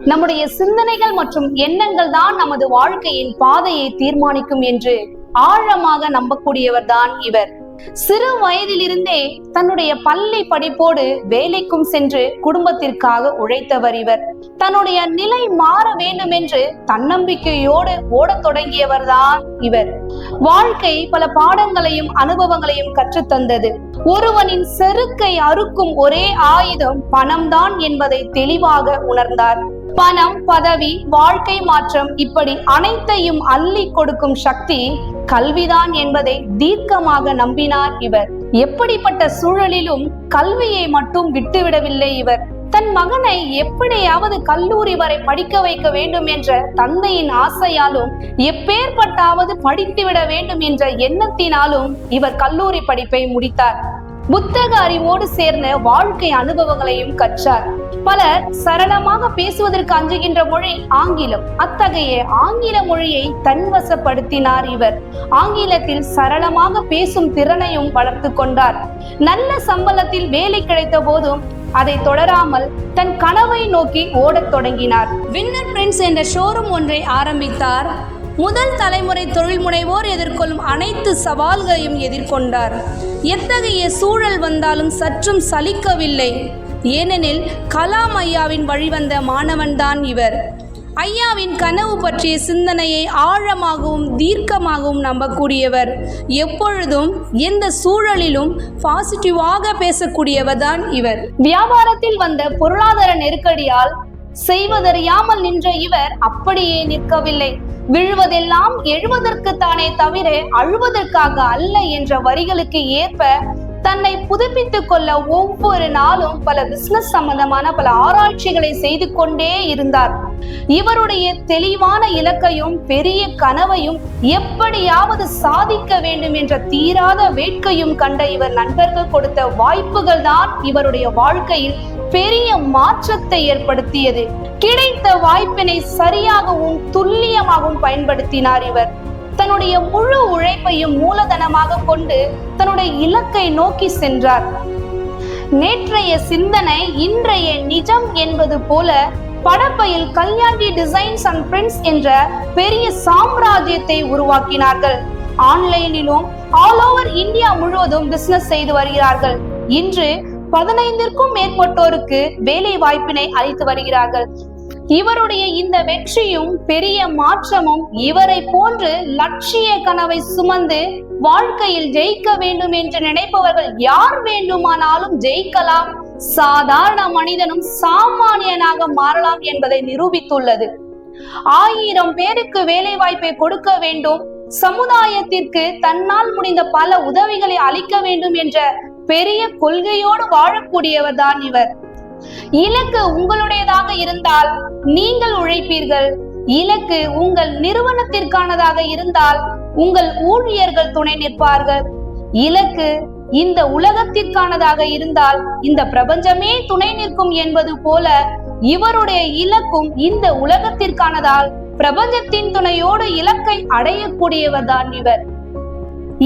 நம்முடைய சிந்தனைகள் மற்றும் எண்ணங்கள் தான் நமது வாழ்க்கையின் பாதையை தீர்மானிக்கும் என்று ஆழமாக நம்பக்கூடியவர் தான் இவர். சிறு வயதிலிருந்தே தன்னுடைய பள்ளி படிப்போடு வேலைக்கும் சென்று குடும்பத்திற்காக உழைத்தவர் இவர். தன்னுடைய நிலை மாற வேண்டும் என்று தன்னம்பிக்கையோடு ஓடத் தொடங்கியவர் தான் இவர். வாழ்க்கை பல பாடங்களையும் அனுபவங்களையும் கற்றுத்தந்தது. ஒருவனின் செருக்கை அறுக்கும் ஒரே ஆயுதம் பணம்தான் என்பதை தெளிவாக உணர்ந்தார். பணம், பதவி, வாழ்க்கை மாற்றம் இப்படி அனைத்தையும் அள்ளி கொடுக்கும் சக்தி கல்விதான் என்பதை தீர்க்கமாக நம்பினார் இவர். எப்படிப்பட்ட சூழலிலும் கல்வியை மட்டும் விட்டுவிடவில்லை இவர். தன் மகனை எப்படியாவது கல்லூரி வரை படிக்க வைக்க வேண்டும் என்ற தந்தையின் ஆசையாலும் எப்பேற்பட்டாவது படித்துவிட வேண்டும் என்ற எண்ணத்தினாலும் இவர் கல்லூரி படிப்பை முடித்தார். புத்தக அறிவோடு சேர்ந்த வாழ்க்கை அனுபவங்களையும் கற்றார். பலர் சரளமாக பேசுவதற்கு அஞ்சுகின்ற மொழி ஆங்கிலம். அத்தகைய ஆங்கில மொழியை தன்வசப்படுத்தினார் இவர். ஆங்கிலத்தில் சரளமாக பேசும் திறனையும் வளர்த்து கொண்டார். நல்ல சம்பளத்தில் வேலை கிடைத்த போதும் அதை தொடராமல் தன் கனவை நோக்கி ஓடத் தொடங்கினார். வின்னர் பிரின்ஸ் என்ற ஷோரூம் ஒன்றை ஆரம்பித்தார். முதல் தலைமுறை தொழில் முனைவோர் எதிர்கொள்ளும் அனைத்து சவால்களையும் எதிர்கொண்டார். எத்தகைய சூழல் வந்தாலும் சற்றும் சலிக்கவில்லை. ஏனெனில் கலாம் ஐயாவின் வழிவந்த மாணவன்தான் இவர். ஐயாவின் கனவு பற்றிய சிந்தனையை ஆழமாகவும் தீர்க்கமாகவும் நம்பக்கூடியவர். எப்பொழுதும் எந்த சூழலிலும் பாசிட்டிவாக பேசக்கூடியவர் தான் இவர். வியாபாரத்தில் வந்த பொருளாதார நெருக்கடியால் செய்வதறியாமல் நின்ற இவர் அப்படியே நிற்கவில்லை. விழுவதெல்லாம் எழுவதற்குத்தானே தவிர அழுவதற்காக அல்ல என்ற வரிகளுக்கு ஏற்ப தன்னை புதுப்பித்துக் கொள்ள ஒவ்வொரு நாளும் பல பிசினஸ் சம்பந்தமான பல ஆராய்ச்சிகளை செய்து கொண்டே இருந்தார். இவருடைய தெளிவான இலக்கையும் பெரிய கனவையும் எப்படியாவது சாதிக்க வேண்டும் என்ற தீராத வேட்கையும் கண்ட இவர் நண்பர்கள் கொடுத்த வாய்ப்புகள் தான் இவருடைய வாழ்க்கையில் பெரிய மாற்றத்தை ஏற்படுத்தியது. கிடைத்த வாய்ப்பினை சரியாகவும் துல்லியமாகவும் பயன்படுத்தினார் இவர். தன்னுடைய முழு உழைப்பையும் மூலதனமாக கொண்டு தன்னுடைய இலக்கை நோக்கி சென்றார். நேற்றைய சிந்தனை இன்றைய நிஜம் என்பது போல படப்பையில் கல்யாண்டி டிசைன்ஸ் அண்ட் பிரிண்ட்ஸ் என்ற பெரிய சாம்ராஜ்யத்தை உருவாக்கினார்கள். ஆன்லைனிலும் ஆல் ஓவர் இந்தியா முழுவதும் பிசினஸ் செய்து வருகிறார்கள். இன்று 15க்கும் மேற்பட்டோருக்கு வேலை வாய்ப்பினை அளித்து வருகிறார்கள். இவருடைய இந்த வெற்றியும் பெரிய மாற்றமும் இவரை போன்று லட்சிய கனவை சுமந்து வாழ்க்கையில் ஜெயிக்க வேண்டும் என்று நினைப்பவர்கள் யார் வேண்டுமானாலும் ஜெயிக்கலாம். சாதாரண மனிதனும் சாமானியனாக மாறலாம் என்பதை நிரூபித்துள்ளது. 1000 பேருக்கு வேலை வாய்ப்பை கொடுக்க வேண்டும், சமுதாயத்திற்கு தன்னால் முடிந்த பல உதவிகளை அளிக்க வேண்டும் என்ற பெரிய கொள்கையோடு வாழக்கூடியவர் தான் இவர். இலக்கு உங்களுடையதாக இருந்தால் நீங்கள் உழைப்பீர்கள். இலக்கு உங்கள் நிறுவனத்திற்கானதாக இருந்தால் உங்கள் ஊழியர்கள் துணை நிற்பார்கள். இலக்கு இந்த உலகத்திற்கானதாக இருந்தால் இந்த பிரபஞ்சமே துணை நிற்கும் என்பது போல இவருடைய இலக்கும் இந்த உலகத்திற்கானதால் பிரபஞ்சத்தின் துணையோடு இலக்கை அடையக்கூடியவர் தான் இவர்.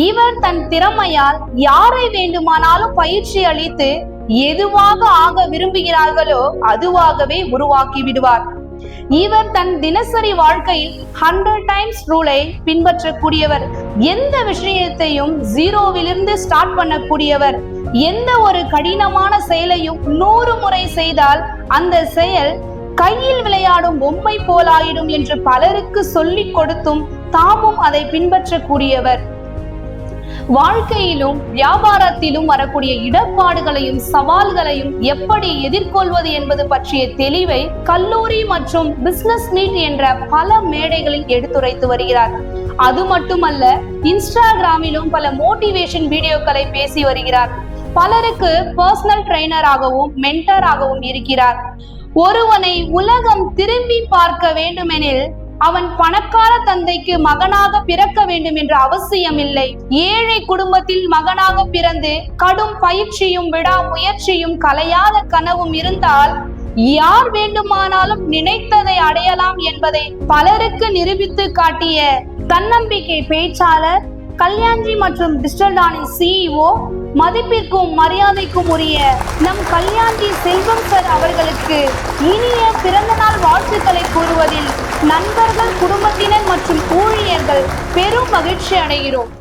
இவர் தன் திறமையால் யாரை வேண்டுமானாலும் பயிற்சி அளித்து எதுவாக ஆக விரும்புகிறார்களோ அதுவாகவே உருவாக்கி விடுவார். இவர் தன் தினசரி வாழ்க்கையில் 100 டைம்ஸ் ரூலை பின்பற்றக்கூடியவர். எந்த விஷயத்தையும் ஜீரோவிலிருந்து ஸ்டார்ட் பண்ணக்கூடியவர். எந்த ஒரு கடினமான செயலையும் 100 முறை செய்தால் அந்த செயல் கையில் விளையாடும் பொம்மை போலாயிடும் என்று பலருக்கு சொல்லிக் கொடுத்தும் தாமும் அதை பின்பற்றக்கூடியவர். வாழ்க்கையிலும் வியாபாரத்திலும் வரக்கூடிய இடர்பாடுகளையும் சவால்களையும் எப்படி எதிர்கொள்வது என்பது பற்றிய தெளிவை கல்லூரி மற்றும் பிசினஸ் மீட் என்ற பல மேடைகளில் எடுத்துரைத்து வருகிறார். அது மட்டுமல்ல, இன்ஸ்டாகிராமிலும் பல மோட்டிவேஷன் வீடியோக்களை பேசி வருகிறார். பலருக்கு பர்சனல் ட்ரெய்னராகவும் மென்டராகவும் இருக்கிறார். ஒருவனை உலகம் திரும்பி பார்க்க வேண்டுமெனில் அவன் பணக்கார தந்தைக்கு மகனாக பிறக்க வேண்டும் என்ற அவசியம் இல்லை. ஏழை குடும்பத்தில் மகனாக பிறந்து கடும் பயிற்சியும் விடாமுயற்சியும் கலையாத கனவும் இருந்தால் யார் வேண்டுமானாலும் நினைத்ததை அடையலாம் என்பதை பலருக்கு நிரூபித்து காட்டிய தன்னம்பிக்கை பேச்சாளர், கல்யாண்ஜி மற்றும் டிஜிட்டல்டானின் CEO, மதிப்பிற்கும் மரியாதைக்கும் உரிய நம் கல்யாண்ஜி செல்வம் சார் அவர்களுக்கு இனிய பிறந்த நாள் வாழ்த்துக்களை கூறுவதில் நண்பர்கள், குடும்பத்தினர் மற்றும் ஊழியர்கள் பெரும் மகிழ்ச்சி அடைகிறோம்.